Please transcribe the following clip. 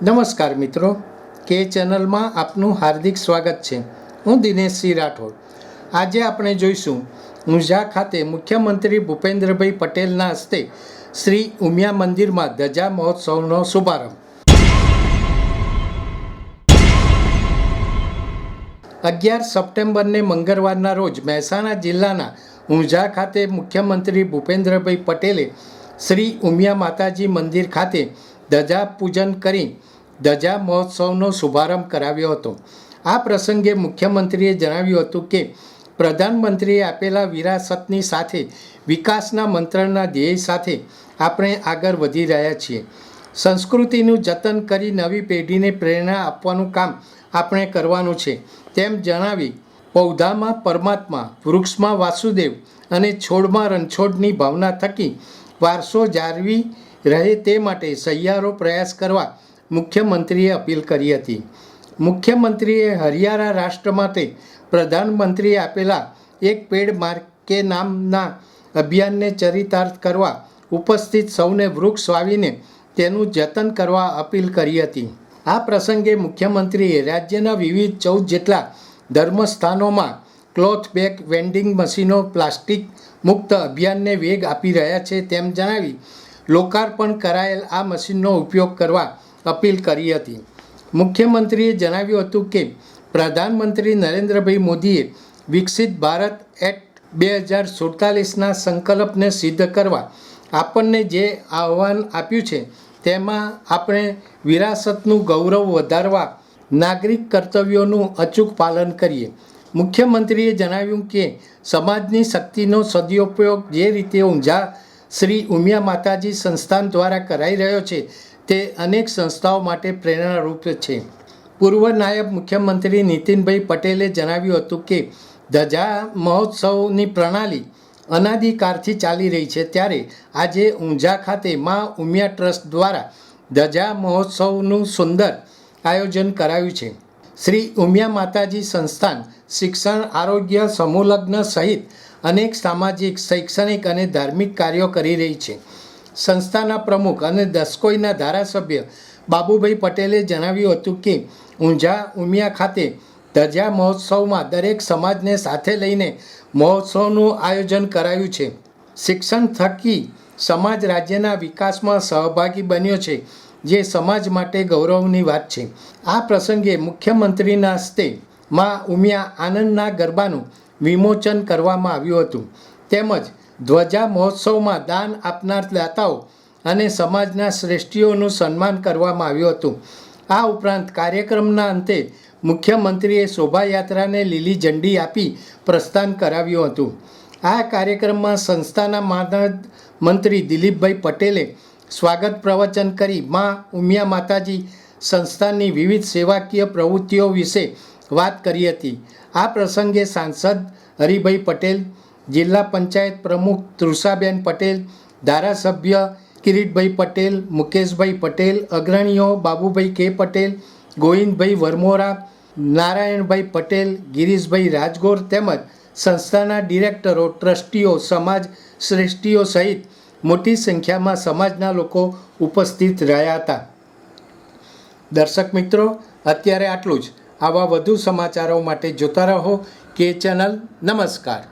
નમસ્કાર મિત્રો, કે ચેનલમાં આપનું હાર્દિક સ્વાગત છે। હું દિનેશ સિંહ રાઠોડ। આજે આપણે જોઈશું ઊંઝા ખાતે મુખ્યમંત્રી ભૂપેન્દ્રભાઈ પટેલના હસ્તે શ્રી ઉમિયા મંદિરમાં ધજા મહોત્સવનો શુભારંભ। 11 સપ્ટેમ્બરને મંગળવારના રોજ મહેસાણા જિલ્લાના ઊંઝા ખાતે મુખ્યમંત્રી ભૂપેન્દ્રભાઈ પટેલે શ્રી ઉમિયા માતાજી મંદિર ખાતે ધજા પૂજન કરી ધજા મહોત્સવનો શુભારંભ કરાવ્યો હતો। આ પ્રસંગે મુખ્યમંત્રીએ જણાવ્યું હતું કે પ્રધાનમંત્રીએ આપેલા વિરાસતની સાથે વિકાસના મંત્રના ધ્યેય સાથે આપણે આગળ વધી રહ્યા છીએ। સંસ્કૃતિનું જતન કરી નવી પેઢીને પ્રેરણા આપવાનું કામ આપણે કરવાનું છે તેમ જણાવી પૌધામાં પરમાત્મા, વૃક્ષમાં વાસુદેવ અને છોડમાં રણછોડની ભાવના થકી વારસો જાળવી રહે તે માટે સહિયારો પ્રયાસ કરવા મુખ્યમંત્રીએ અપીલ કરી હતી। મુખ્યમંત્રીએ હરિયાળા રાષ્ટ્ર માટે પ્રધાનમંત્રીએ આપેલા એક પેડ માર કે નામના અભિયાનને ચરિતાર્થ કરવા ઉપસ્થિત સૌને વૃક્ષ વાવીને તેનું જતન કરવા અપીલ કરી હતી। આ પ્રસંગે મુખ્યમંત્રીએ રાજ્યના વિવિધ 14 જેટલા ધર્મસ્થાનોમાં ક્લોથ બેગ વેન્ડિંગ મશીનો પ્લાસ્ટિક મુક્ત અભિયાનને વેગ આપી રહ્યા છે તેમ જણાવી લોકાર્પણ કરાયેલ આ મશીનનો ઉપયોગ કરવા અપીલ કરી હતી। મુખ્યમંત્રીએ જણાવ્યું હતું કે પ્રધાનમંત્રી નરેન્દ્રભાઈ મોદીએ વિકસિત ભારત એટ 2047ના સંકલ્પને સિદ્ધ કરવા આપણને જે આહ્વાન આપ્યું છે તેમાં આપણે વિરાસતનું ગૌરવ વધારવા નાગરિક કર્તવ્યોનું અચૂક પાલન કરીએ। મુખ્યમંત્રીએ જણાવ્યું કે સમાજની શક્તિનો સદુપયોગ જે રીતે ઊંઝા શ્રી ઉમિયા માતાજી સંસ્થાન દ્વારા કરાઈ રહ્યો છે તે અનેક સંસ્થાઓ માટે પ્રેરણારૂપ છે। પૂર્વ નાયબ મુખ્યમંત્રી નીતિનભાઈ પટેલે જણાવ્યું હતું કે ધજા મહોત્સવની પ્રણાલી અનાદિકાળથી ચાલી રહી છે ત્યારે આજે ઊંઝા ખાતે મા ઉમિયા ટ્રસ્ટ દ્વારા ધજા મહોત્સવનું સુંદર આયોજન કરાયું છે। શ્રી ઉમિયા માતાજી સંસ્થાન શિક્ષણ, આરોગ્ય, સમૂહલગ્ન સહિત અનેક સામાજિક, શૈક્ષણિક અને ધાર્મિક કાર્યો કરી રહી છે। સંસ્થાના પ્રમુખ અને દસકોઈના ધારાસભ્ય બાબુભાઈ પટેલે જણાવ્યું હતું કે ઊંઝા ઉમિયા ખાતે ધજા મહોત્સવમાં દરેક સમાજને સાથે લઈને મહોત્સવનું આયોજન કરાયું છે। શિક્ષણ થકી સમાજ રાજ્યના વિકાસમાં સહભાગી બન્યો છે જે સમાજ માટે ગૌરવની વાત છે। આ પ્રસંગે મુખ્યમંત્રીના હસ્તે મા ઉમિયા આનંદના ગરબાનું વિમોચન કરવામાં આવ્યું હતું તેમજ ધ્વજા મહોત્સવમાં દાન આપનાર દાતાઓ અને સમાજના શ્રેષ્ઠીઓનું સન્માન કરવામાં આવ્યું હતું। આ ઉપરાંત કાર્યક્રમના અંતે મુખ્યમંત્રીએ શોભાયાત્રાને લીલી ઝંડી આપી પ્રસ્થાન કરાવ્યું હતું। આ કાર્યક્રમમાં સંસ્થાના મહામંત્રી મંત્રી દિલીપભાઈ પટેલે સ્વાગત પ્રવચન કરી મા ઉમિયા માતાજી સંસ્થાનની વિવિધ સેવાકીય પ્રવૃત્તિઓ વિશે વાત કરી હતી। આ પ્રસંગે સાંસદ હરિભાઈ પટેલ, જિલ્લા પંચાયત પ્રમુખ તૃષાબેન પટેલ, ધારાસભ્ય કિરીટભાઈ પટેલ, મુકેશભાઈ પટેલ, અગ્રણીઓ બાબુભાઈ કે પટેલ, ગોવિંદભાઈ વરમોરા, નારાયણભાઈ પટેલ, ગિરીશભાઈ રાજગોર તેમજ સંસ્થાના ડિરેક્ટરો, ટ્રસ્ટીઓ, સમાજ શ્રેષ્ઠીઓ સહિત મોટી સંખ્યામાં સમાજના લોકો ઉપસ્થિત રહ્યા હતા। દર્શક મિત્રો, અત્યારે આટલું જ। આવા વધુ સમાચારો માટે જોતા રહો કે ચેનલ। નમસ્કાર।